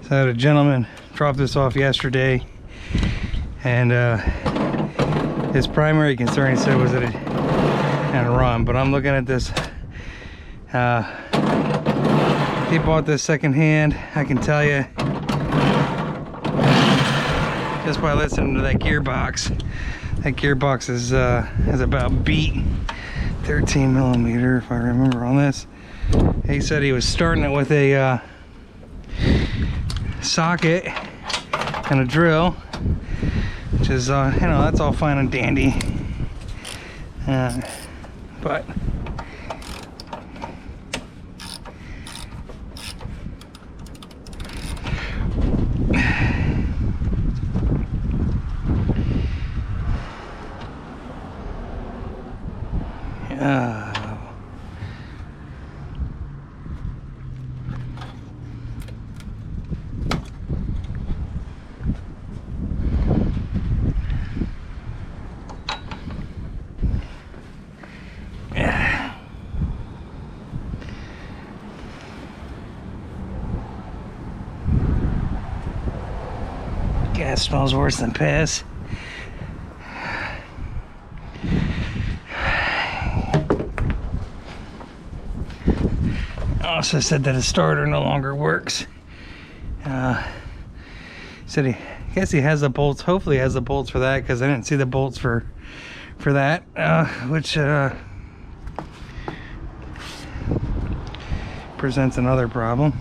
So I had a gentleman drop this off yesterday, and his primary concern, he said, was that it had run. But I'm looking at this. He bought this secondhand. I can tell you, just by listening to that gearbox. That gearbox is about beat 13 millimeter, if I remember on this. He said he was starting it with a socket and a drill, which is, you know, that's all fine and dandy. But gas smells worse than piss. Also said that his starter no longer works. Said I guess he has the bolts. Hopefully he has the bolts for that, because I didn't see the bolts for that, which presents another problem.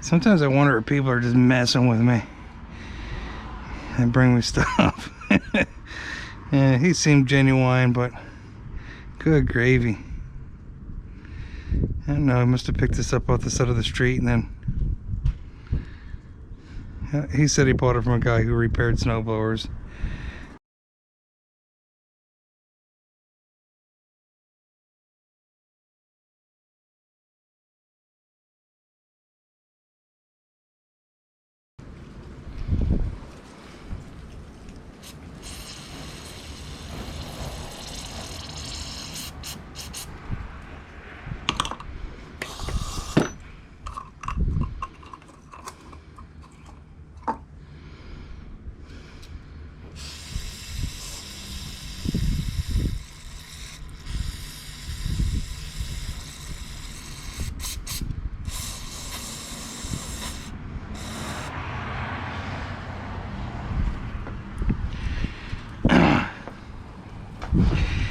Sometimes I wonder if people are just messing with me and bring me stuff. Yeah, he seemed genuine, but good gravy. I don't know, he must have picked this up off the side of the street, and then he said he bought it from a guy who repaired snowblowers.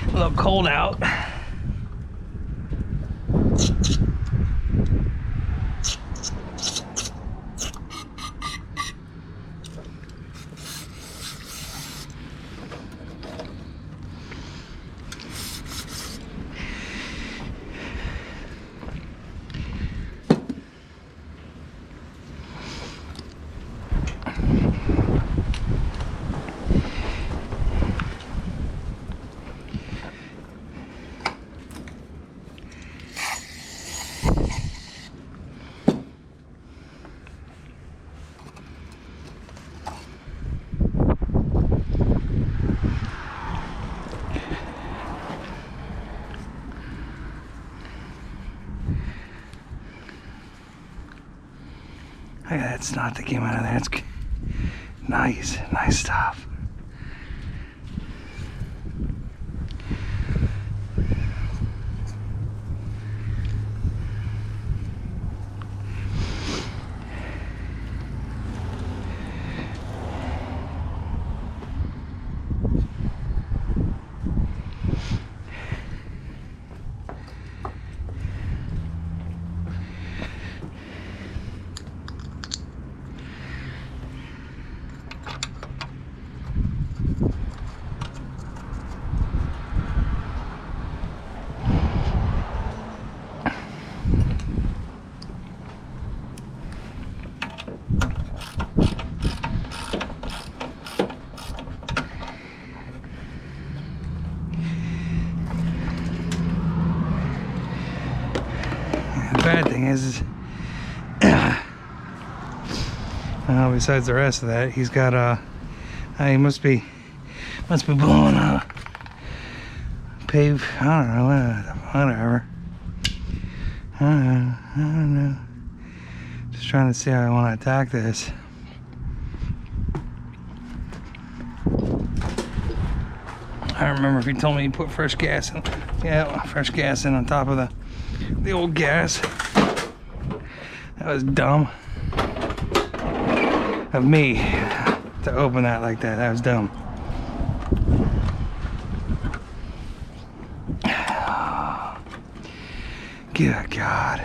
A little cold out. Look at that snot that came out of there. It's nice stuff. Bad thing is besides the rest of that, he's got he must be Must be blowing up. Pave, I don't know, whatever. I don't know. Just trying to see how I want to attack this. I don't remember if he told me he put fresh gas in. Yeah, fresh gas in on top of the old gas. That was dumb of me to open that like that. That was dumb. Good God.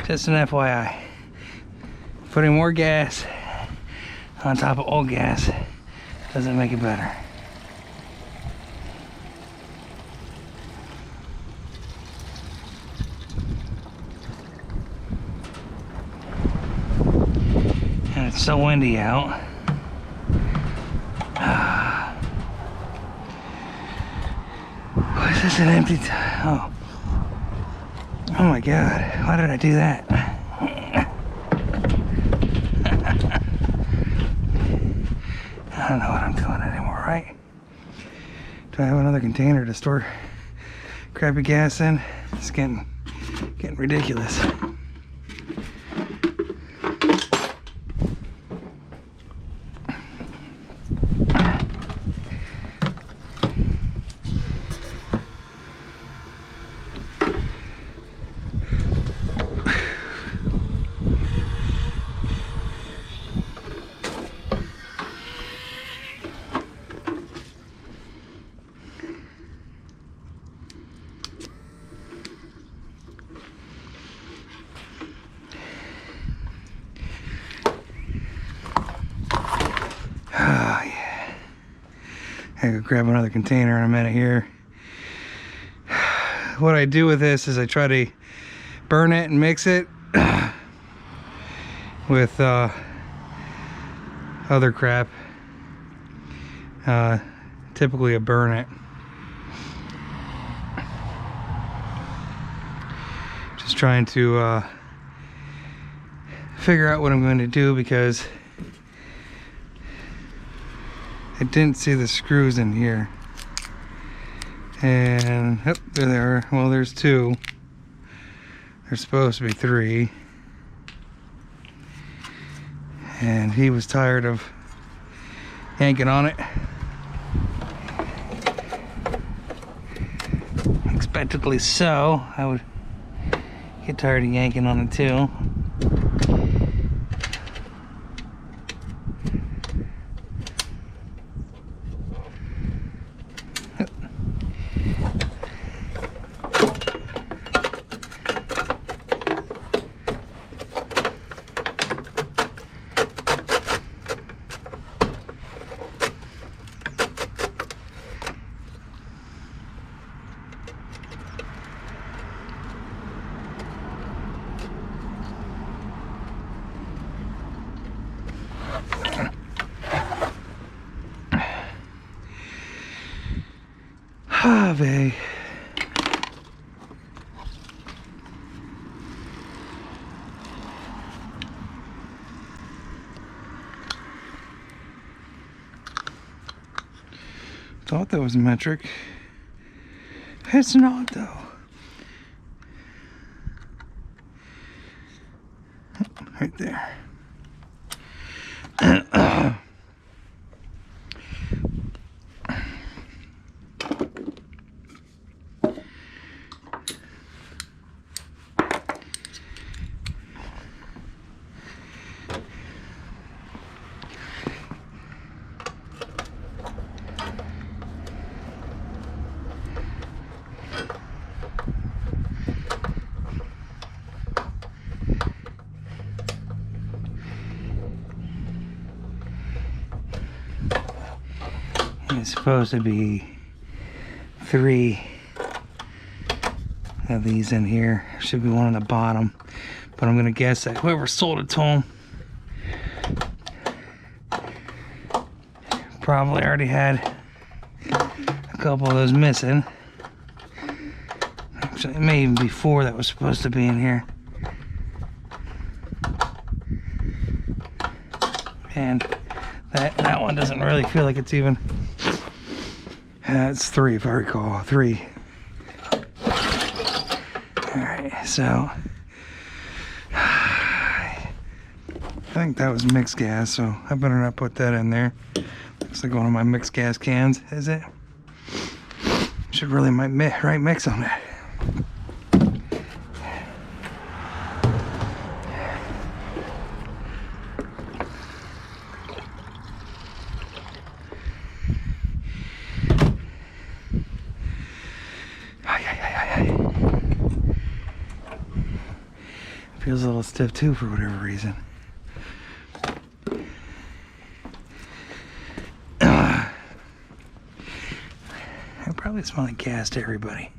Just an FYI, putting more gas on top of old gas doesn't make it better. And it's so windy out. Was this an empty oh. Oh my God, why did I do that? I don't know what I'm doing anymore, right? Do I have another container to store crappy gas in? It's getting ridiculous. I could grab another container in a minute here. What I do with this is I try to burn it and mix it with other crap. Typically I burn it. Just trying to figure out what I'm going to do, because I didn't see the screws in here. And oh, there they are. Well, there's two. There's supposed to be three. And he was tired of yanking on it. Expectedly so. I would get tired of yanking on it too. Ave. Thought that was metric. It's not though. Right there. It's supposed to be 3 of these in here. Should be one on the bottom, but I'm gonna guess that whoever sold it to him probably already had a couple of those missing. Actually, it may even be 4 that was supposed to be in here. And that one doesn't really feel like it's even. It's 3 if I recall. 3. Alright, so I think that was mixed gas, so I better not put that in there. Looks like one of my mixed gas cans, is it? Should really write mix on that. Feels a little stiff too for whatever reason. I probably smell like gas to everybody.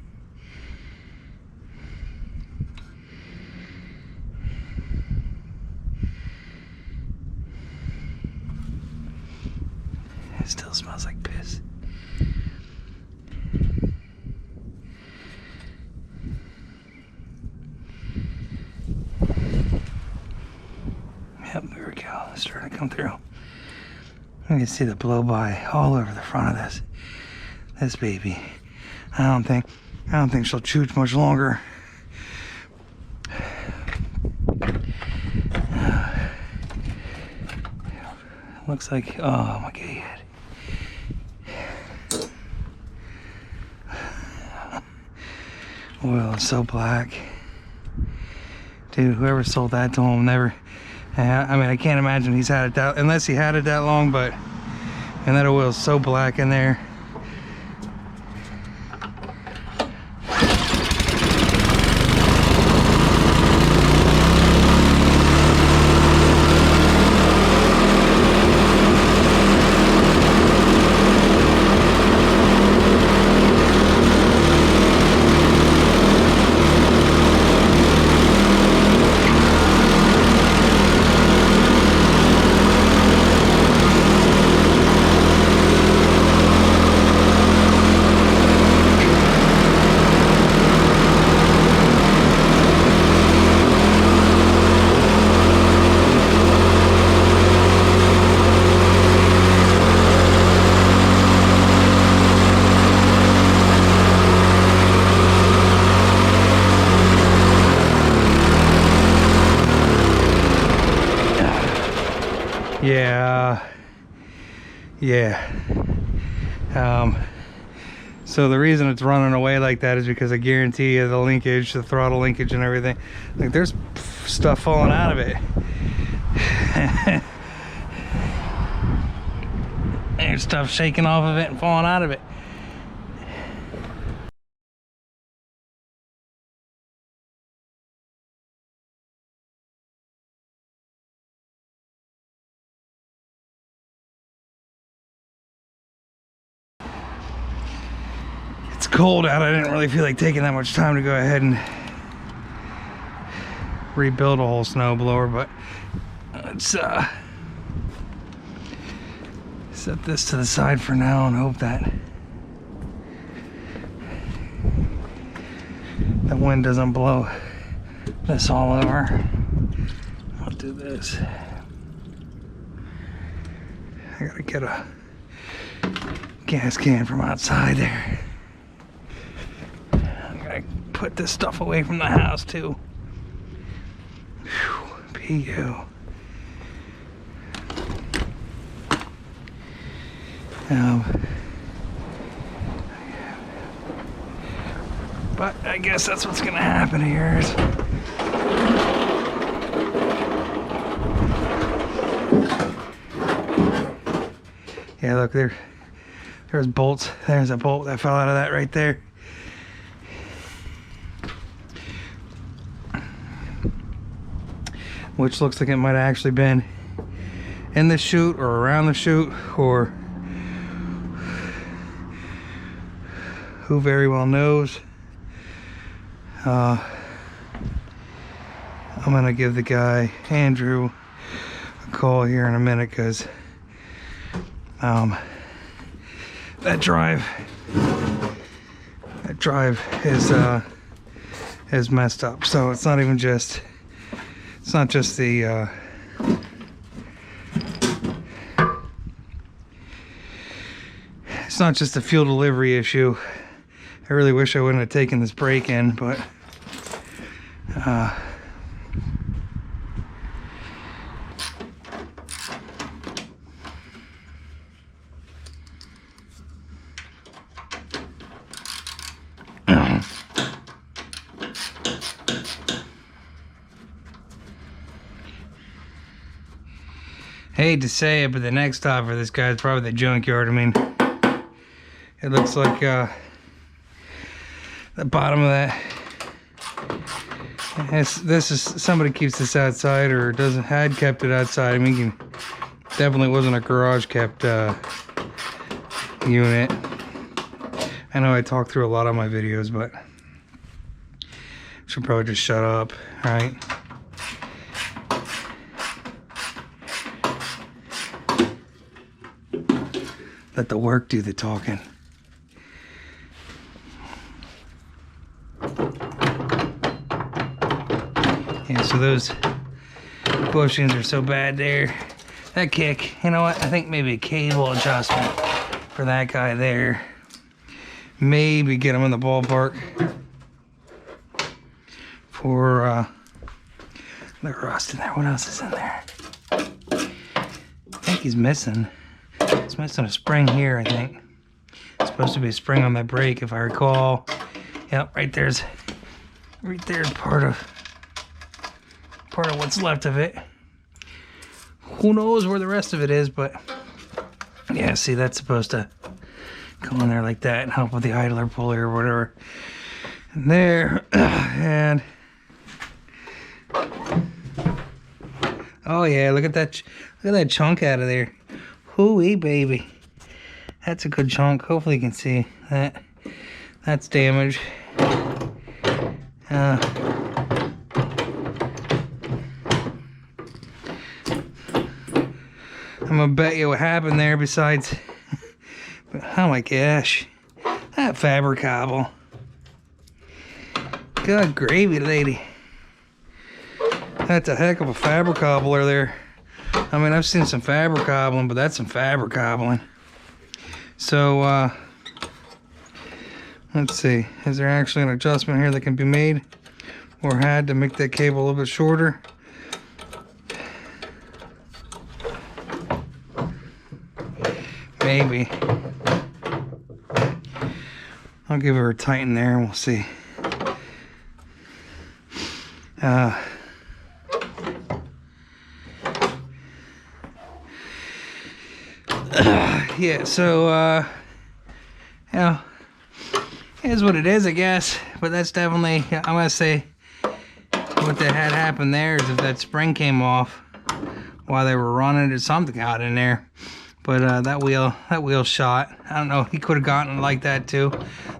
It still smells like piss. Yep, there we go. It's starting to come through. You can see the blow by all over the front of this baby. I don't think she'll chooch much longer. Looks like, oh my god. Oil is so black. Dude, whoever sold that to him never. I mean, I can't imagine he's had it that, unless he had it that long, but, and that oil is so black in there. Yeah. So the reason it's running away like that is because I guarantee you the linkage, the throttle linkage and everything, like there's stuff falling out of it. There's stuff shaking off of it and falling out of it. It's cold out. I didn't really feel like taking that much time to go ahead and rebuild a whole snowblower, but let's set this to the side for now and hope that the wind doesn't blow this all over. I'll do this. I gotta get a gas can from outside there. I gotta put this stuff away from the house too. Whew, PU. But I guess that's what's gonna happen here. Yeah, look, there's bolts. There's a bolt that fell out of that right there. Which looks like it might have actually been in the chute or around the chute, or who very well knows. I'm gonna give the guy Andrew a call here in a minute, because that drive is is messed up. So it's not even just, it's not just the it's not just a fuel delivery issue. I really wish I wouldn't have taken this brake in, but hate to say it, but the next stop for this guy is probably the junkyard. I mean, it looks like the bottom of that. This is, somebody keeps this outside or had kept it outside. I mean, definitely wasn't a garage kept unit. I know I talk through a lot of my videos, but should probably just shut up, right? Let the work do the talking. Yeah, so those bushings are so bad there. That kick, you know what? I think maybe a cable adjustment for that guy there. Maybe get him in the ballpark for the rust in there. What else is in there? I think he's missing. It's missing a spring here, I think. It's supposed to be a spring on that brake, if I recall. Yep, right there's part of what's left of it. Who knows where the rest of it is, but yeah, see, that's supposed to go in there like that and help with the idler pulley or whatever. And there, and oh yeah, look at that chunk out of there. Hooey baby, that's a good chunk. Hopefully you can see that. That's damage. I'm gonna bet you what happened there besides, oh my gosh, that fabric cobble. Good gravy, lady. That's a heck of a fabric cobbler there. I mean, I've seen some fabric cobbling, but that's some fabric cobbling. So, let's see. Is there actually an adjustment here that can be made or had to make that cable a little bit shorter? Maybe. I'll give her a tighten there and we'll see. Yeah, so, you know, it is what it is, I guess. But that's definitely, I'm going to say, what that had happened there is if that spring came off while they were running, there's something out in there. But that wheel shot. I don't know, he could have gotten like that too.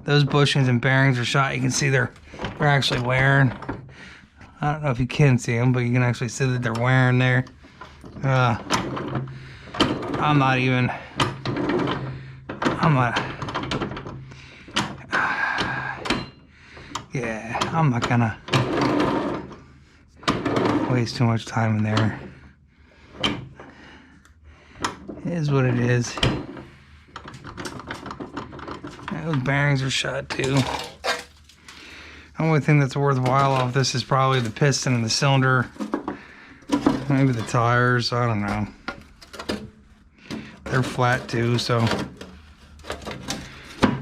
Those bushings and bearings are shot. You can see they're actually wearing. I don't know if you can see them, but you can actually see that they're wearing there. I'm not gonna waste too much time in there. It is what it is. Those bearings are shot too. The only thing that's worthwhile off this is probably the piston and the cylinder. Maybe the tires, I don't know. They're flat too, so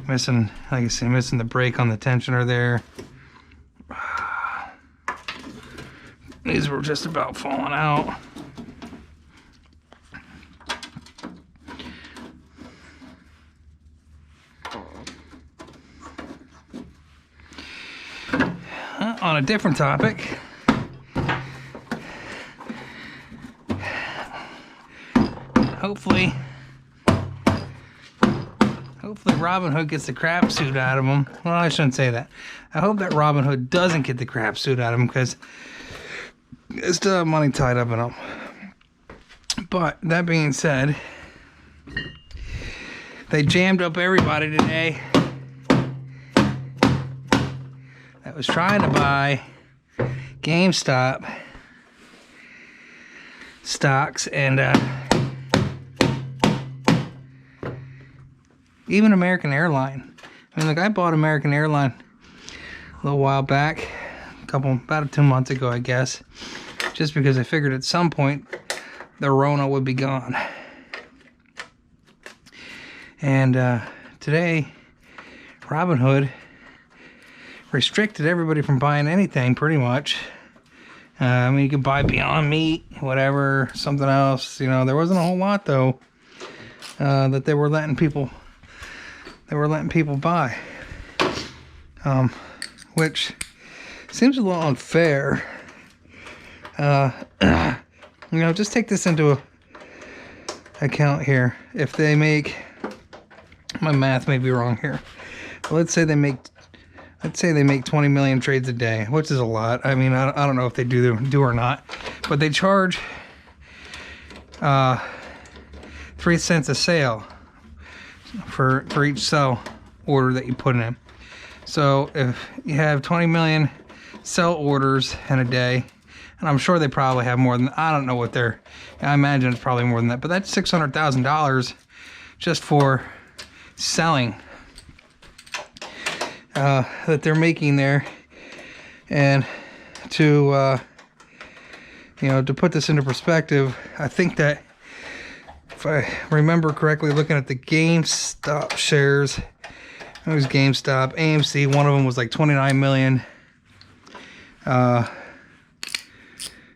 missing, like I say, missing the brake on the tensioner there. These were just about falling out. On a different topic, hopefully Robin Hood gets the crap suit out of him. Well, I shouldn't say that. I hope that Robin Hood doesn't get the crap suit out of him because I still have money tied up in him. But that being said, they jammed up everybody today. that was trying to buy GameStop stocks, and even American Airline. I mean, like, I bought American Airline a little while back, about 2 months ago, I guess, just because I figured at some point the Rona would be gone. And today, Robinhood restricted everybody from buying anything, pretty much. I mean, you could buy Beyond Meat, whatever, something else. You know, there wasn't a whole lot, though, that they were letting people buy. Which seems a little unfair. You know, just take this into account here. If they make, my math may be wrong here, but let's say they make 20 million trades a day, which is a lot. I mean, I don't know if they do or not, but they charge 3 cents a sale for each sell order that you put in. So if you have 20 million sell orders in a day, and I'm sure they probably have more than, I don't know what I imagine it's probably more than that, but that's $600,000 just for selling that they're making there. And to you know, to put this into perspective, I think that if I remember correctly, looking at the GameStop shares, it was GameStop, AMC, one of them was like 29 million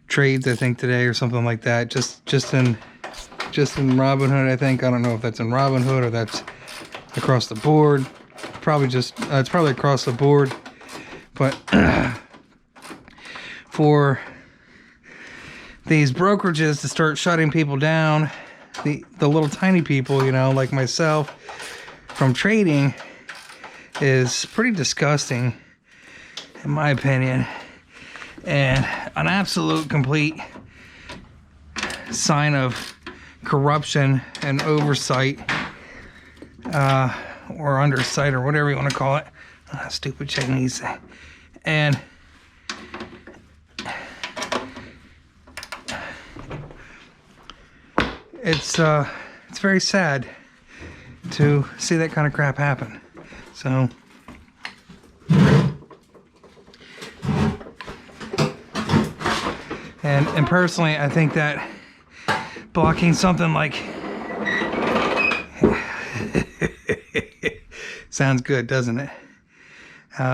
trades, I think, today or something like that, just in Robinhood, I think. I don't know if that's in Robinhood or that's across the board. Probably just it's probably across the board, but for these brokerages to start shutting people down, the little tiny people, you know, like myself, from trading, is pretty disgusting, in my opinion, and an absolute complete sign of corruption and oversight, or undersight, or whatever you want to call it. Stupid Chinese. And it's very sad to see that kind of crap happen. So and personally, I think that blocking something like sounds good, doesn't it?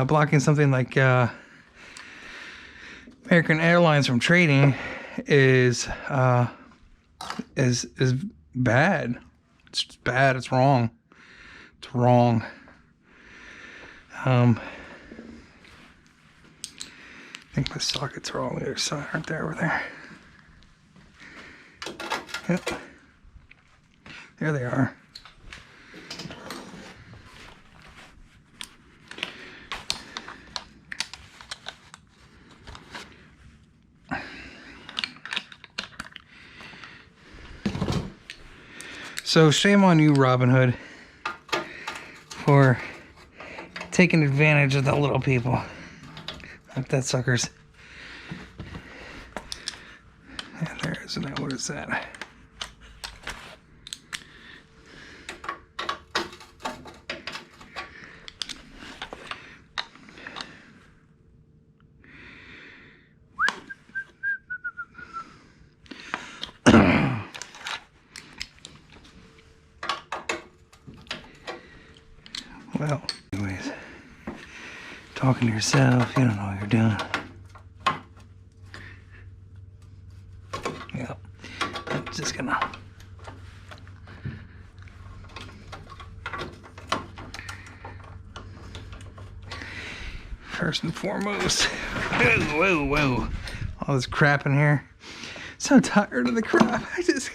Blocking something like American Airlines from trading is bad. It's bad. It's wrong. It's wrong. I think the sockets are all on the other side, aren't they, over there? Yep. There they are. So shame on you, Robinhood, for taking advantage of the little people. Like that suckers. And there isn't it. What is that? Well, anyways, talking to yourself, you don't know what you're doing. Yep. I'm just gonna first and foremost, whoa, all this crap in here. So tired of the crap. I just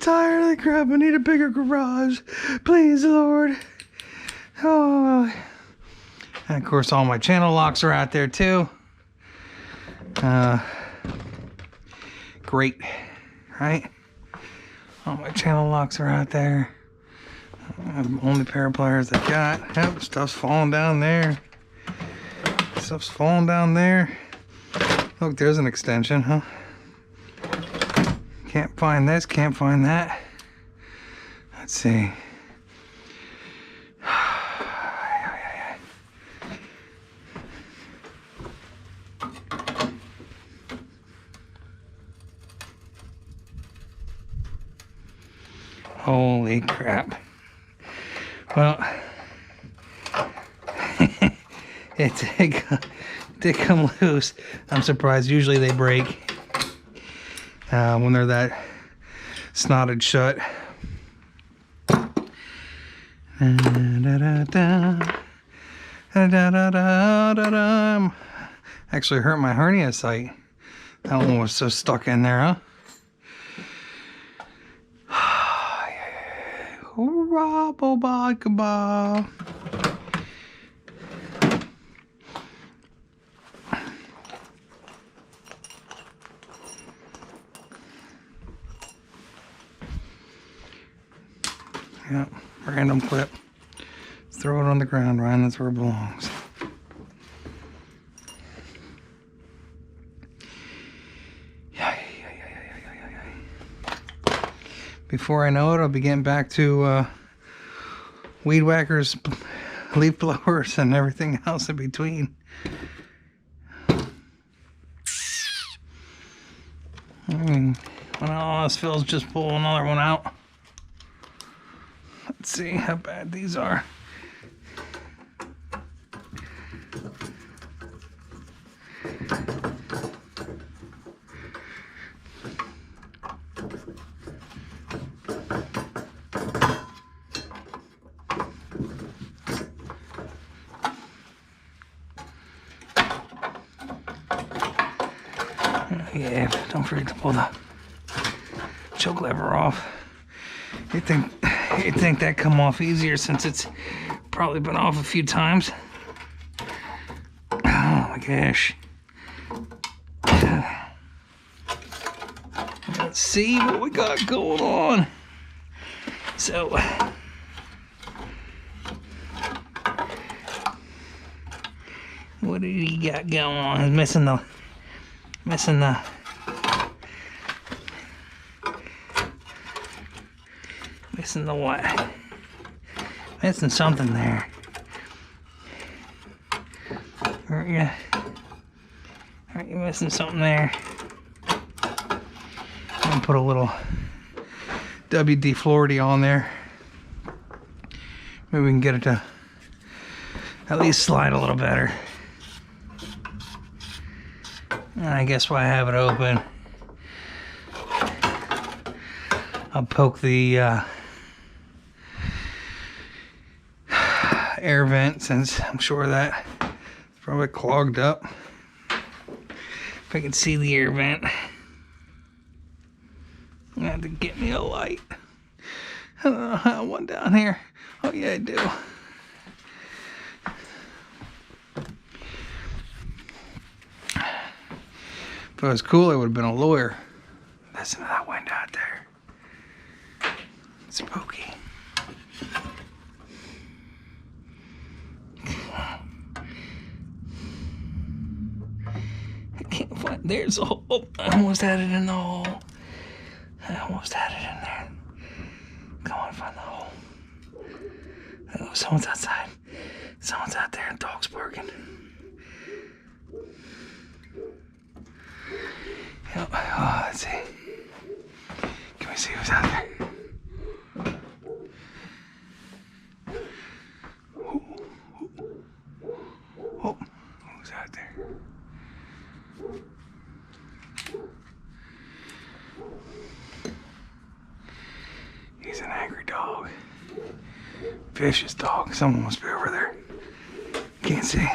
tired of the crap. I need a bigger garage, please, Lord. Oh, and of course all my channel locks are out there too. Great, right? All my channel locks are out there. I'm the only pair of pliers I got. Yep, stuff's falling down there. stuff's falling down there. Look, there's an extension, huh? Can't find this, can't find that. Let's see. Holy crap. Well, it did come loose. I'm surprised. Usually they break when they're that snotted shut. Actually hurt my hernia site. That one was so stuck in there, huh? Hurrah, boba, kebab. Yep, random clip. Let's throw it on the ground, Ryan. That's where it belongs. Before I know it, I'll be getting back to weed whackers, leaf blowers, and everything else in between. I mean, when all else fails, just pull another one out. Let's see how bad these are. Yeah, don't forget to pull the choke lever off. You'd think that come off easier since it's probably been off a few times. Oh my gosh. Let's see what we got going on. So what did he got going on? He's missing the what? Missing something there. Aren't you missing something there? I'm gonna put a little WD-40 on there. Maybe we can get it to at least slide a little better. And I guess while I have it open, I'll poke the air vent, since I'm sure that it's probably clogged up. If I can see the air vent, I have to get me a light. I don't know how one down here. Oh yeah, I do. If it was cool, I would have been a lawyer. Listen to that wind out there. It's spooky. I can't find. There's a hole. Oh, I almost had it in the hole. I almost had it in there. Come on, find the hole. Oh, someone's outside. Someone's out there and dog's barking. Yep. Oh, let's see. Can we see who's out there? Oh, who's out there? He's an angry dog. Vicious dog. Someone must be over there. Can't see.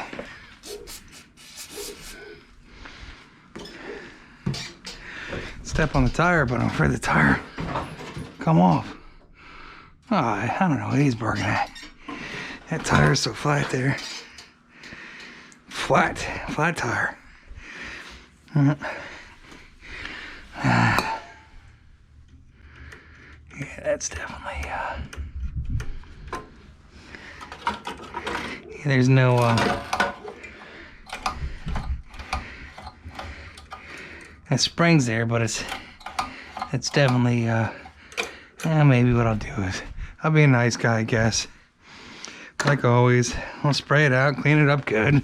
Step on the tire, but I'm afraid the tire come off. Oh, I don't know what he's barking at. That tire is so flat there. Flat tire. Yeah, that's definitely there's no It springs there, but it's definitely maybe what I'll do is I'll be a nice guy, I guess. Like always, I'll spray it out, clean it up good.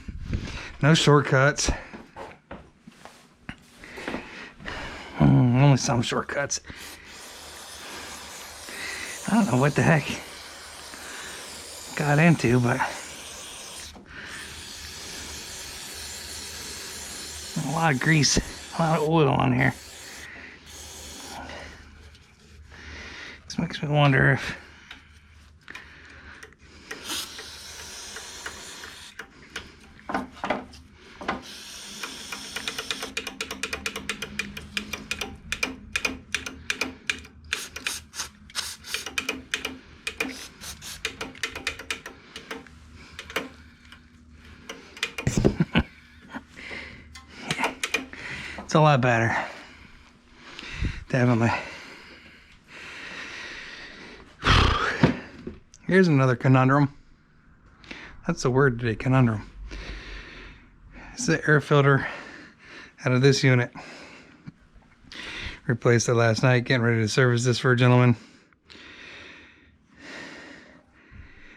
No shortcuts. Only some shortcuts. I don't know what the heck got into, but a lot of grease, a lot of oil on here. This makes me wonder if it's a lot better. Definitely. Here's another conundrum. That's the word today, conundrum. It's the air filter out of this unit. Replaced it last night, getting ready to service this for a gentleman.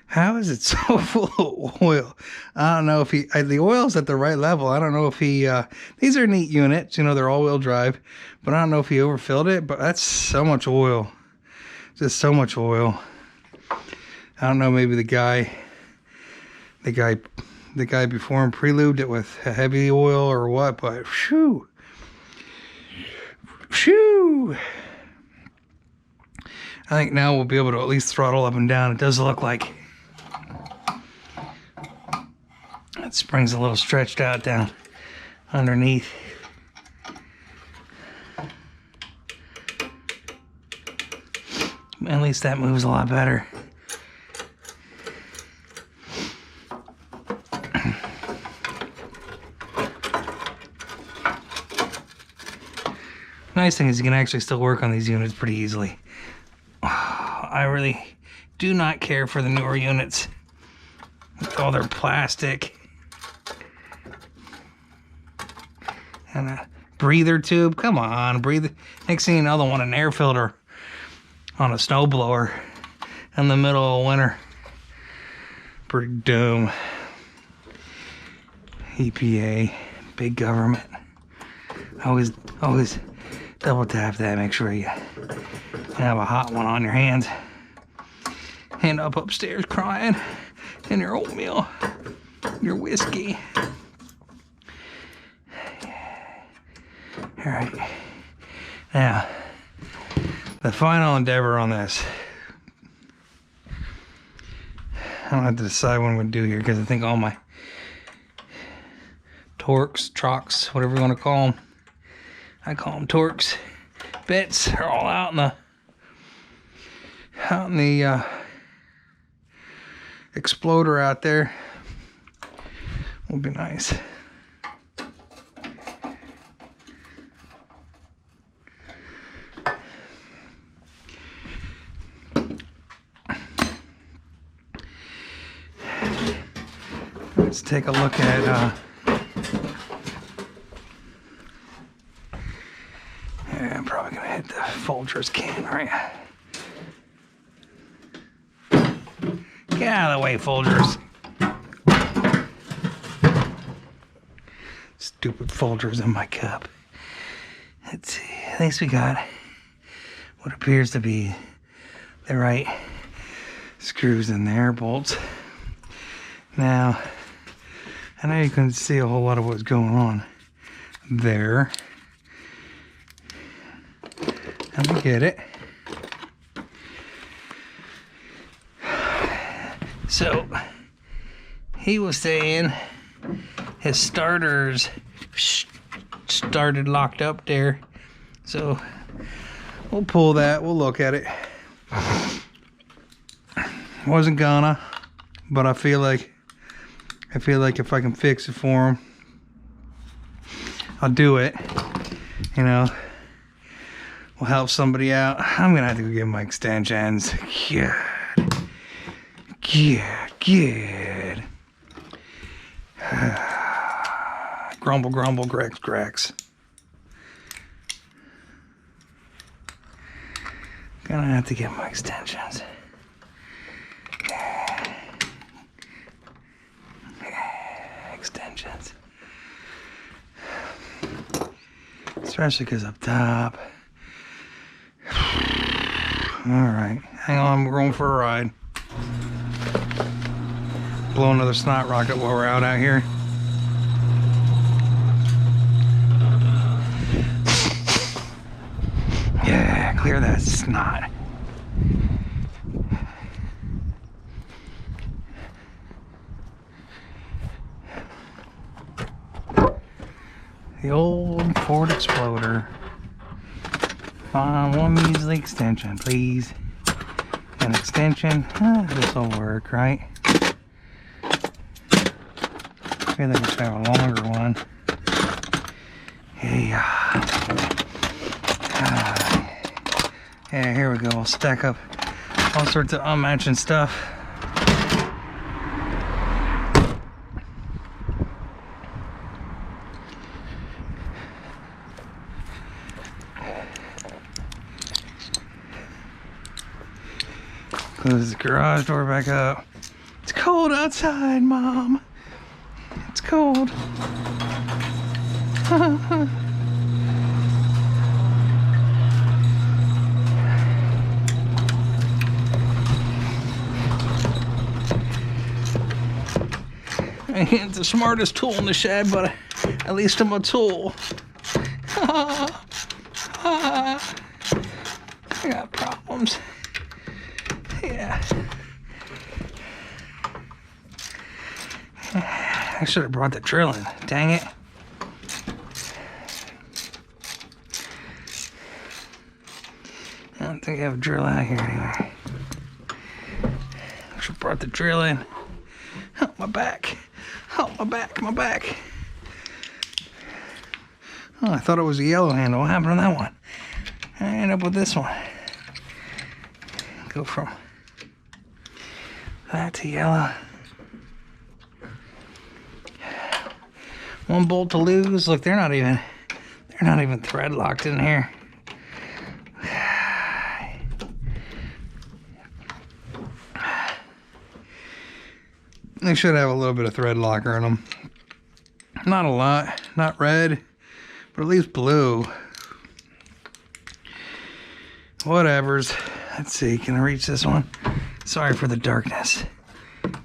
How is it so full of oil? I don't know if the oil's at the right level. I don't know if these are neat units, you know, they're all-wheel drive, but I don't know if he overfilled it, but that's so much oil. Just so much oil. I don't know, maybe the guy before him pre-lubed it with heavy oil or what, but phew. I think now we'll be able to at least throttle up and down. It does look like that spring's a little stretched out down underneath. At least that moves a lot better. Nice thing is you can actually still work on these units pretty easily. I really do not care for the newer units with all their plastic and a breather tube. Come on, breathe. Next thing you know, they want an air filter on a snowblower in the middle of winter. Pretty dumb. EPA, big government. Always double tap that. Make sure you have a hot one on your hands. End up upstairs crying in your oatmeal, your whiskey. All right. Now, the final endeavor on this. I don't have to decide what I'm going to do here because I think all my torques, trocks, whatever you want to call them, I call them torques, bits are all out in the exploder out there. Will be nice. Let's take a look at I'm probably gonna hit the Folgers can, right? Get out of the way, Folgers. Stupid Folgers in my cup. Let's see. At least we got what appears to be the right screws in there, bolts. Now, I know you couldn't see a whole lot of what's going on there. And we get it. So, he was saying his starters started locked up there. So, we'll pull that, we'll look at it. Wasn't gonna, but I feel like if I can fix it for him, I'll do it. You know, we'll help somebody out. I'm gonna have to go get my extensions. Good. Grumble, grumble, grex. Gonna have to get my extensions. Extensions. Especially because up top. Alright, hang on, we're going for a ride. Blow another snot rocket while we're out here. Yeah, clear that snot. The old Ford Exploder. One measly extension, please. An extension. This will work, right? Maybe they just have a longer one. Yeah. Yeah, here we go. We'll stack up all sorts of unmatching stuff. Close the garage door back up. It's cold outside, Mom. It's cold. I ain't the smartest tool in the shed, but at least I'm a tool. I got problems. Yeah. I should have brought the drill in. Dang it. I don't think I have a drill out here anyway. I should have brought the drill in. Oh, my back. Oh, my back, my back. Oh, I thought it was a yellow handle. What happened to that one? I ended up with this one. Go from that to yellow. One bolt to lose. Look, they're not even thread locked in here. They should have a little bit of thread locker in them. Not a lot, not red, but at least blue. Whatevers. Let's see, can I reach this one? Sorry for the darkness.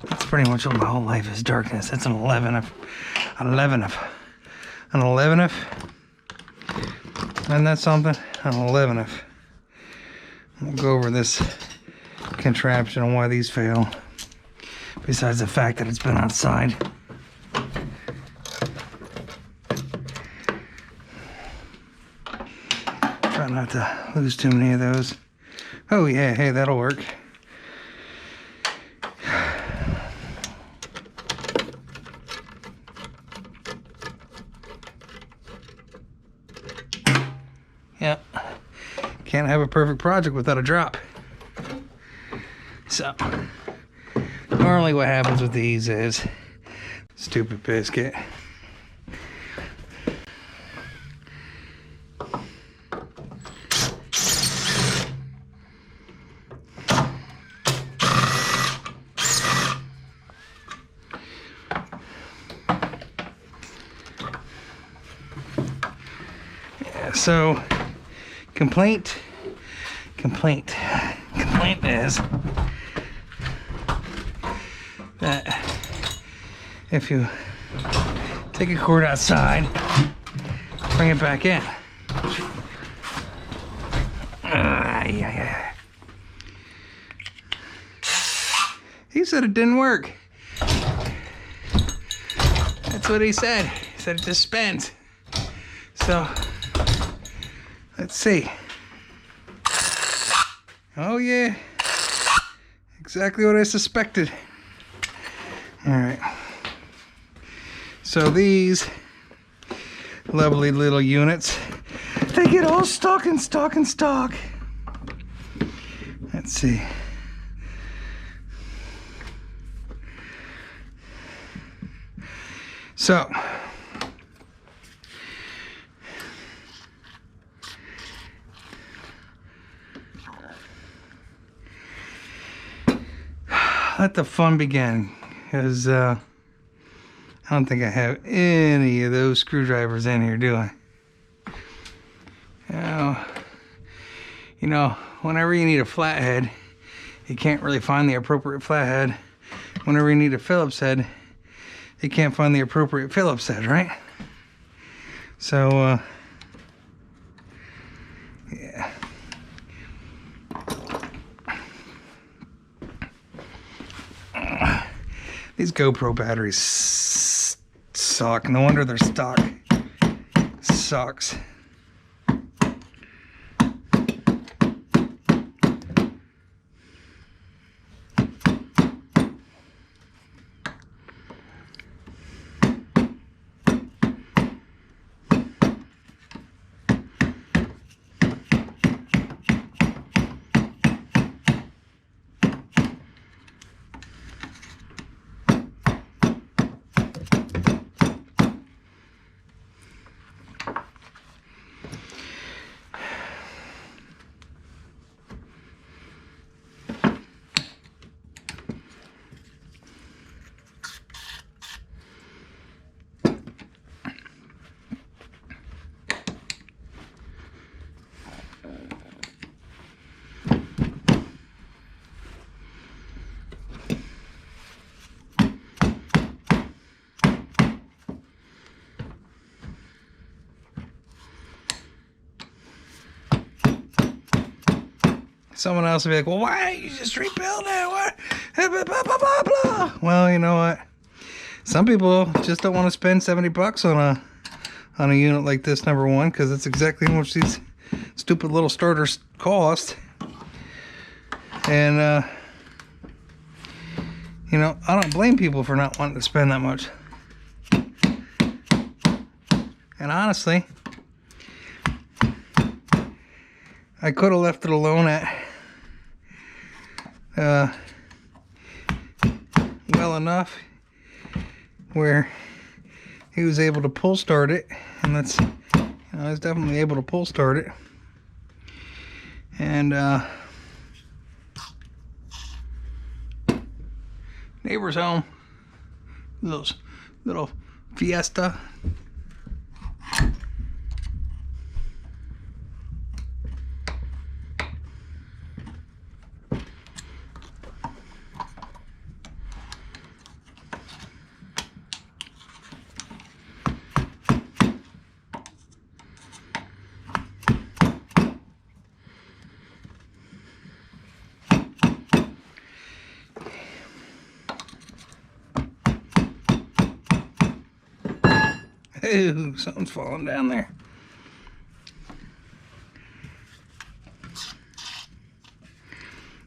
That's pretty much what my whole life is, darkness. That's an 11th. An 11th. Isn't that something? An 11th. We'll go over this contraption and why these fail. Besides the fact that it's been outside. Try not to lose too many of those. Oh yeah, hey, that'll work. Yep. Can't have a perfect project without a drop. So, normally what happens with these is, stupid biscuit. Yeah, so, complaint is that if you take a cord outside, bring it back in. Yeah. He said it didn't work. That's what he said. He said it just spins. So, let's see. Oh yeah, exactly what I suspected. All right. So these lovely little units, they get all stuck in stock. Let's see. So, let the fun begin, because I don't think I have any of those screwdrivers in here, do I? Whenever you need a flathead, you can't really find the appropriate flathead. Whenever you need a Phillips head, you can't find the appropriate Phillips head, right? So, yeah. These GoPro batteries suck. No wonder they're stock. Sucks. Someone else will be like, well, why don't you just rebuild it? What? Blah, blah, blah, blah. Well, you know what? Some people just don't want to spend $70 on a unit like this, number one, because that's exactly how much these stupid little starters cost. And, I don't blame people for not wanting to spend that much. And honestly, I could have left it alone at well enough where he was able to pull start it, and that's, I was definitely able to pull start it, and neighbor's home, little Fiesta. Ooh, something's falling down there.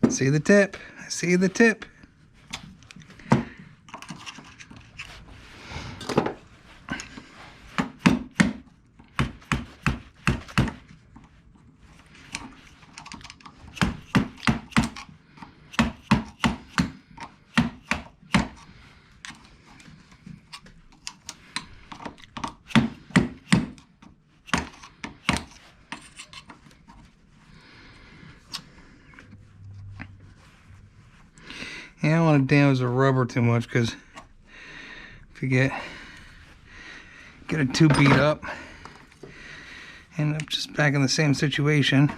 See the tip. I see the tip. Yeah, I don't want to damage the rubber too much, because if you get it too beat up, end up just back in the same situation.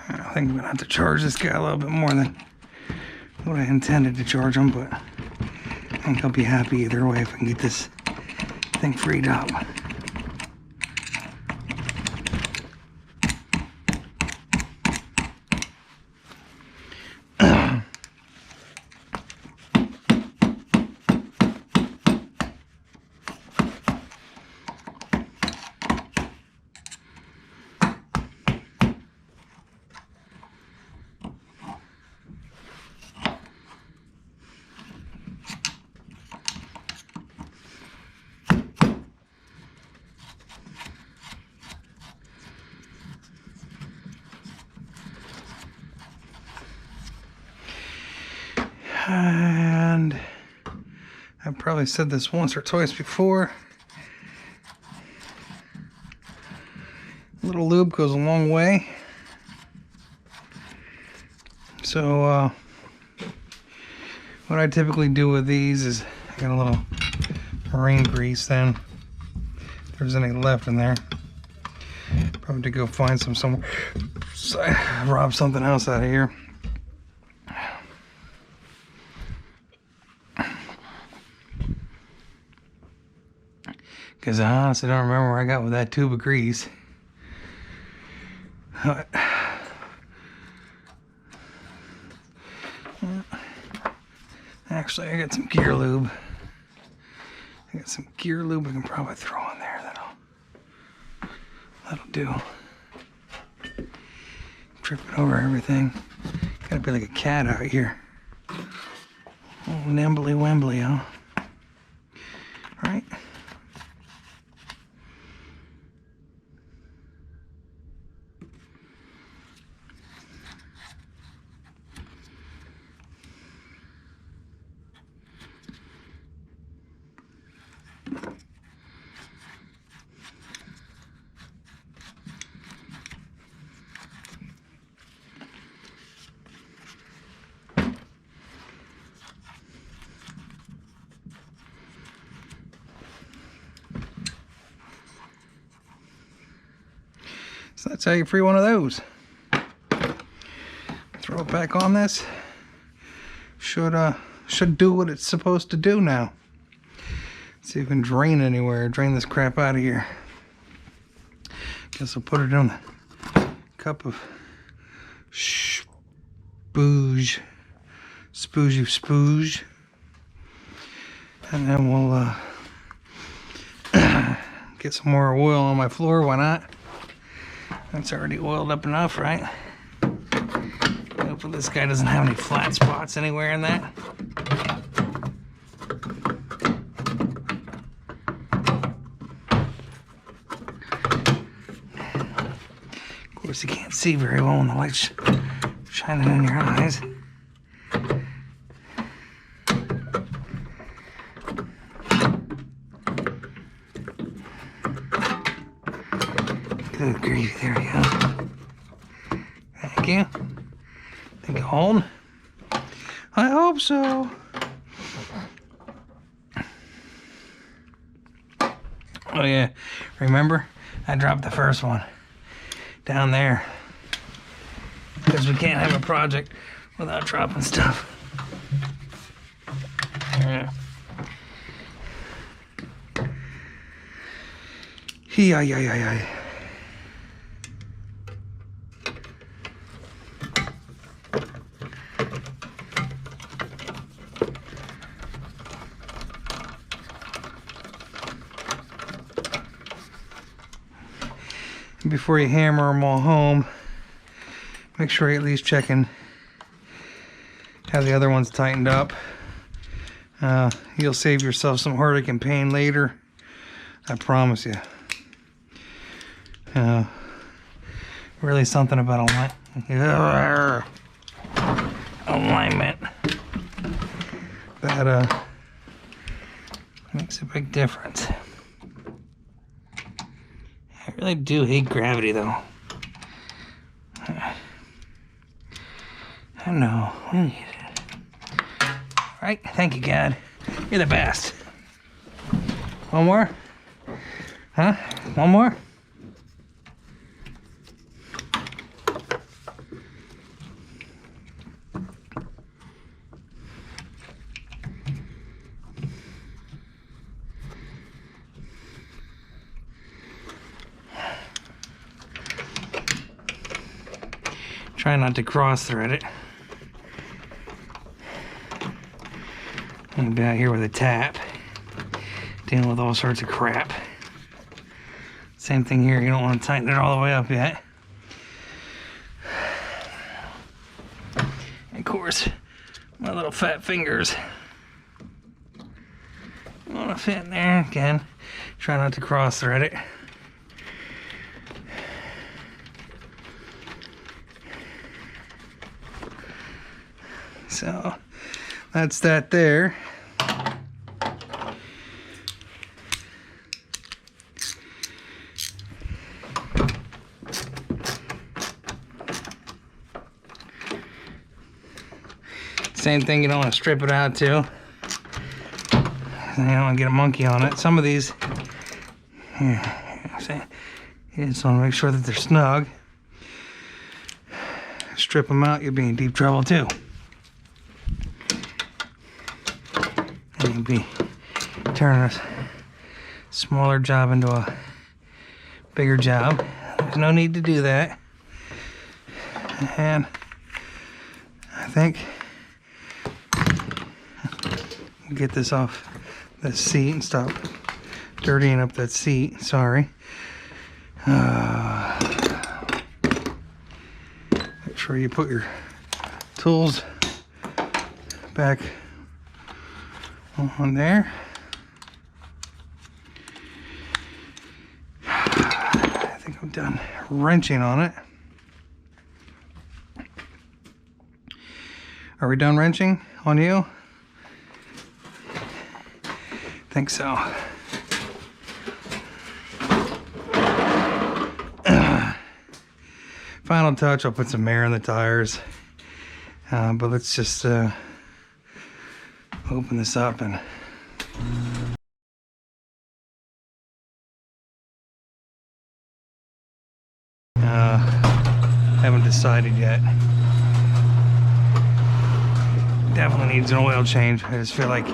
I think I'm gonna have to charge this guy a little bit more than what I intended to charge him, but I think I'll be happy either way if I can get this thing freed up. I've probably said this once or twice before. A little lube goes a long way. So what I typically do with these is I got a little marine grease then. If there's any left in there. Probably to go find some somewhere. So I rob something else out of here. Because I honestly don't remember where I got with that tube of grease. Actually, I got some gear lube. I got some gear lube I can probably throw in there. That'll do. Trip it over everything. Gotta be like a cat out here. Oh, nimbly wimbly, huh? Right? So that's how you free one of those. Throw it back on this. Should do what it's supposed to do now. See if we can drain anywhere. Drain this crap out of here. Guess I'll put it in the cup of spooge. Spooge. And then we'll get some more oil on my floor. Why not? That's already oiled up enough, right? Hopefully this guy doesn't have any flat spots anywhere in that. Of course, you can't see very well when the light's shining in your eyes. Good gravy, there we go. Thank you. Think you hold? I hope so. Oh yeah, remember? I dropped the first one down there. Because we can't have a project without dropping stuff. Yeah. Hey. Before you hammer them all home, make sure you're at least checking how the other one's tightened up. You'll save yourself some heartache and pain later. I promise you. Really something about alignment that makes a big difference. I really do hate gravity, though. I know. Alright, thank you, God. You're the best. One more? Huh? One more? Try not to cross thread it. I'm gonna be out here with a tap, dealing with all sorts of crap. Same thing here, you don't want to tighten it all the way up yet. And of course, my little fat fingers want to fit in there. Again, try not to cross thread it. So that's that there. Same thing, you don't want to strip it out too. You don't want to get a monkey on it. Some of these, here, you just want to make sure that they're snug. Strip them out, you'll be in deep trouble too. And you'll be turning a smaller job into a bigger job. There's no need to do that. And I think we'll get this off the seat and stop dirtying up that seat. Sorry. Make sure you put your tools back on there. I think I'm done wrenching on it. Are we done wrenching on you? Think so. Final touch, I'll put some air in the tires. But let's just open this up and haven't decided yet. Definitely needs an oil change. I just feel like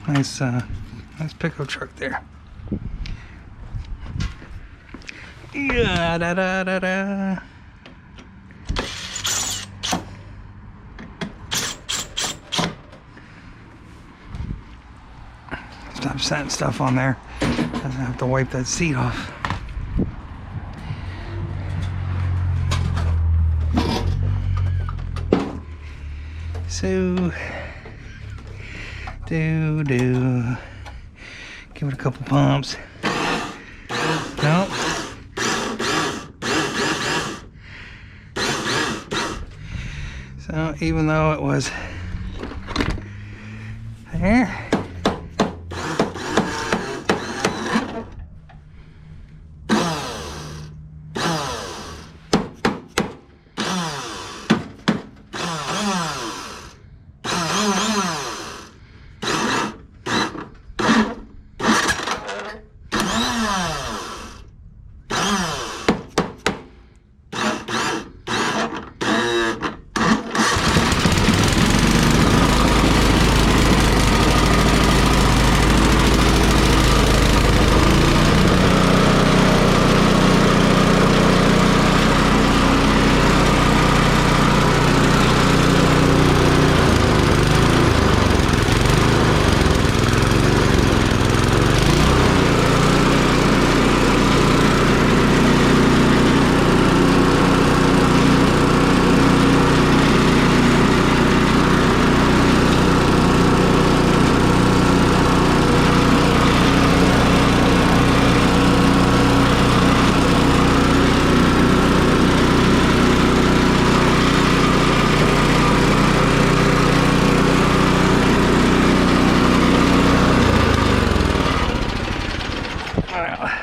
it's nice pickup truck there. Yeah, da da da da. Stop setting stuff on there. I have to wipe that seat off. So, give it a couple pumps. No. So even though it was there,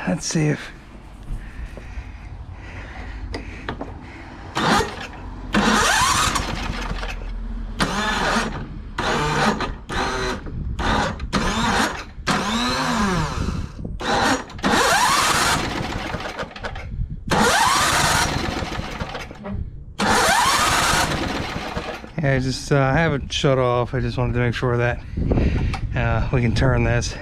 let's see if I just have it shut off. I just wanted to make sure that we can turn this.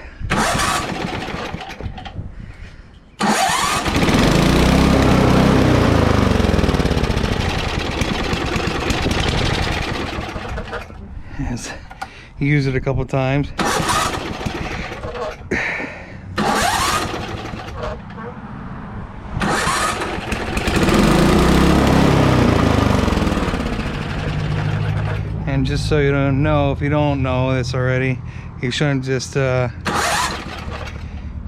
Use it a couple times. And just so you don't know, if you don't know this already, you shouldn't just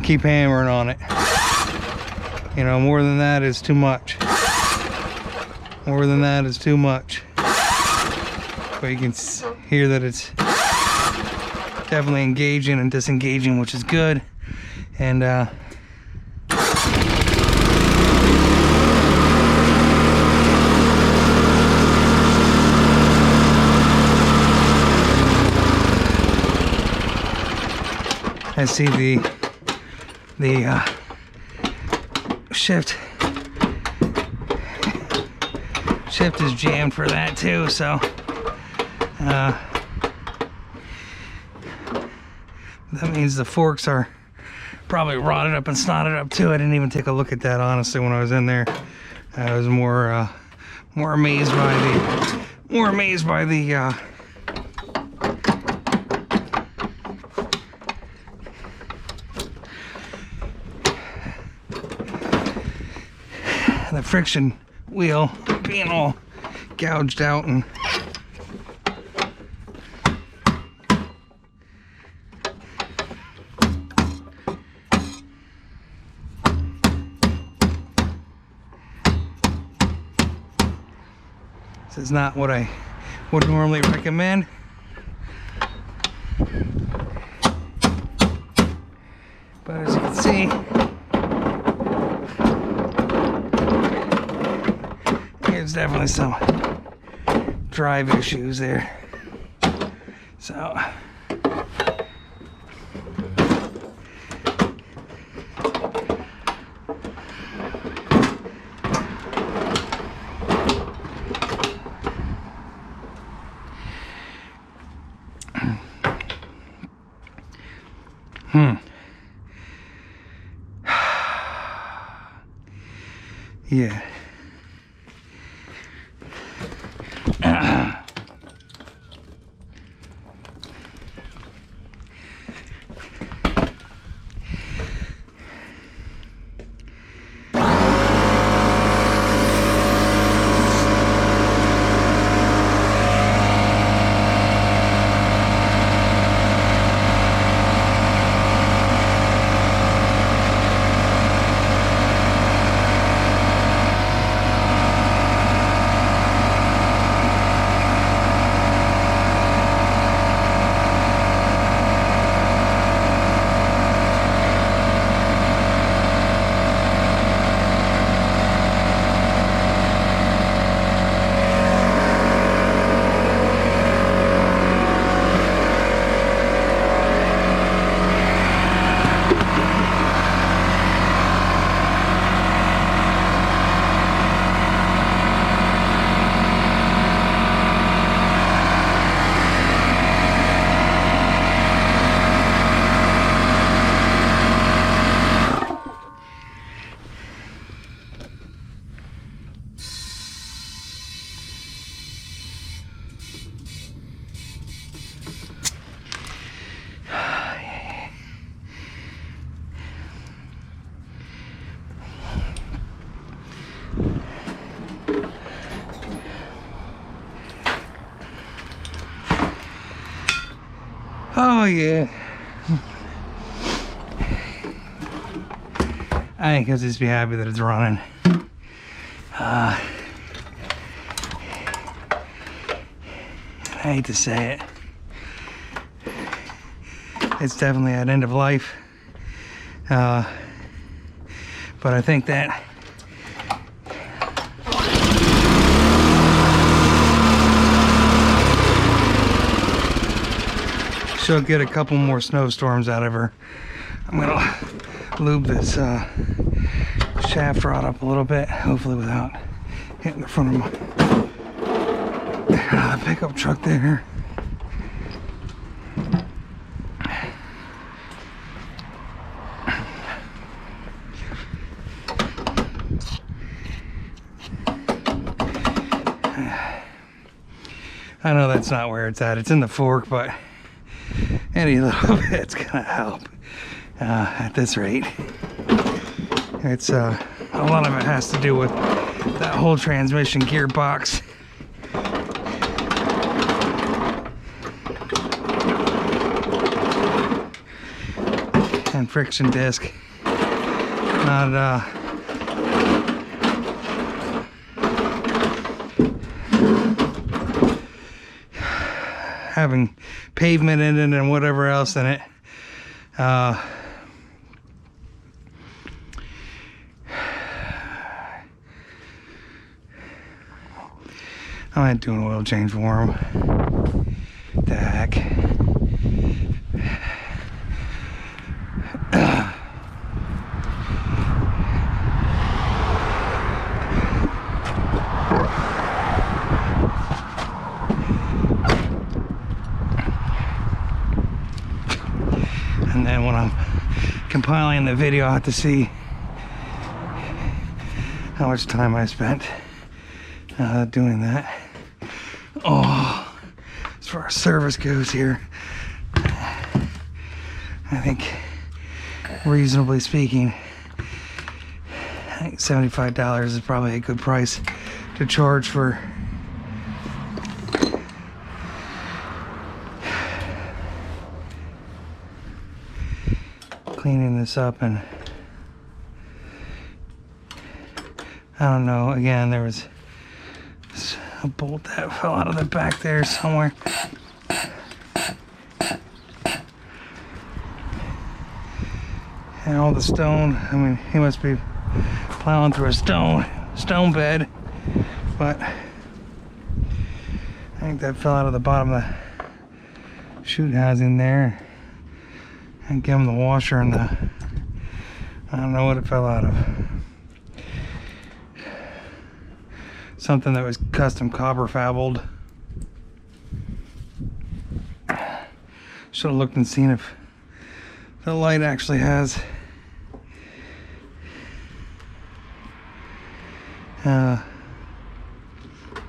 keep hammering on it. You know, more than that is too much. More than that is too much. But you can hear that it's definitely engaging and disengaging, which is good. And I see the shift is jammed for that too, so that means the forks are probably rotted up and snotted up too. I didn't even take a look at that, honestly, when I was in there. I was more amazed by the friction wheel being all gouged out. And this is not what I would normally recommend. But as you can see, there's definitely some drive issues there. So yeah. Oh yeah. I think I'll just be happy that it's running. I hate to say it. It's definitely at end of life. But I think that she'll get a couple more snowstorms out of her. I'm gonna lube this shaft rod up a little bit, hopefully without hitting the front of the pickup truck there. I know that's not where it's at. It's in the fork, but any little bit's gonna help at this rate. It's a lot of it has to do with that whole transmission gearbox. And friction disc. having pavement in it and whatever else in it. I ain't doing an oil change for him. The heck. And then when I'm compiling the video, I have to see how much time I spent doing that. Oh, as far as service goes here, I think, reasonably speaking, I think $75 is probably a good price to charge for cleaning this up. And I don't know, again, there was a bolt that fell out of the back there somewhere. And all the stone, I mean, he must be plowing through a stone bed, but I think that fell out of the bottom of the chute housing there. And give him the washer and the, I don't know what it fell out of. Something that was custom copper fabled. Should have looked and seen if the light actually has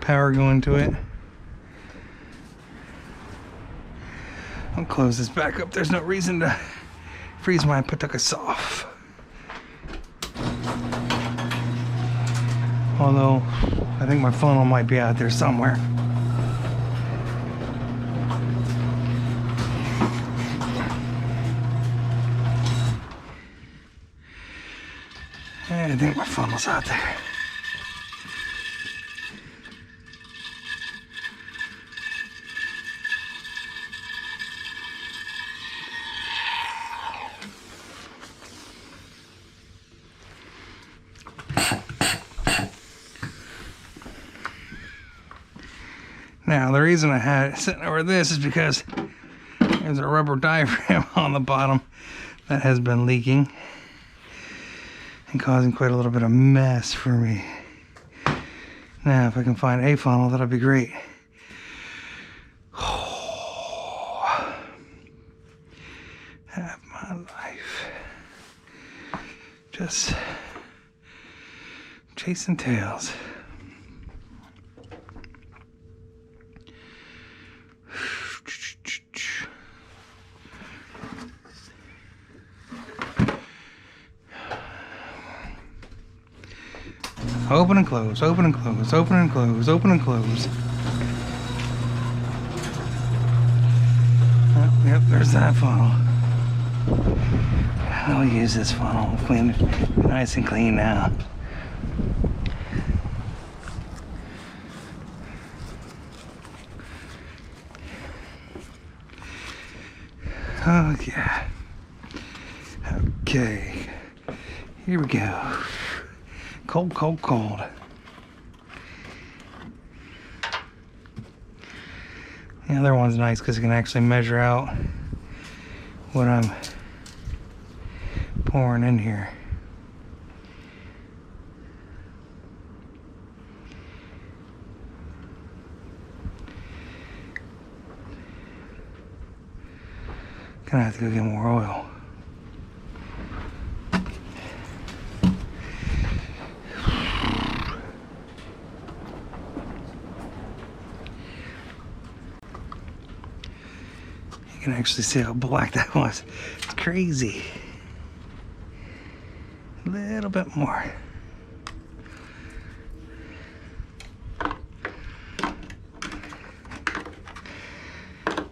power going to it. I'll close this back up. There's no reason to freeze my Pawtucket off. Although, I think my funnel might be out there somewhere. I think my funnel's out there. Now, the reason I had it sitting over this is because there's a rubber diaphragm on the bottom that has been leaking and causing quite a little bit of mess for me. Now, if I can find a funnel, that'll be great. Oh, have my life. Just chasing tails. Open and close, open and close, open and close, open and close. Oh, yep, there's that funnel. I'll use this funnel, clean it nice and clean now. Oh yeah. Okay. Here we go. Cold, cold, cold. The other one's nice because it can actually measure out what I'm pouring in here. Gonna have to go get more oil. You can actually see how black that was. It's crazy. A little bit more.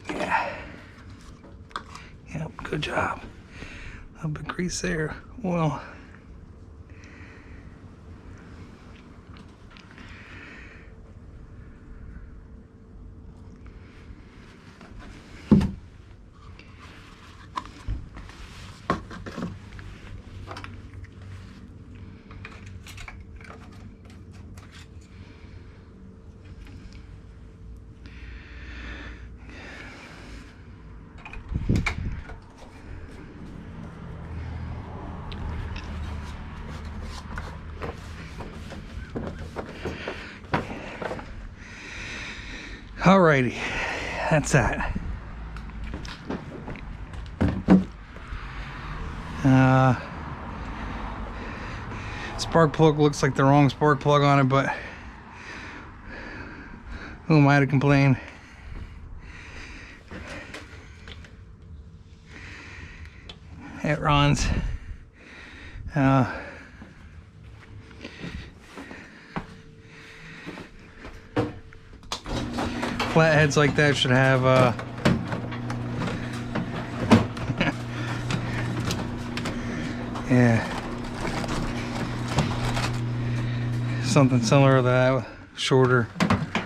Yeah. Yep, good job. A little bit of grease there. Well, Alrighty, that's that. Spark plug looks like the wrong spark plug on it, but who am I to complain? It runs. Flatheads like that should have yeah, something similar to that, shorter.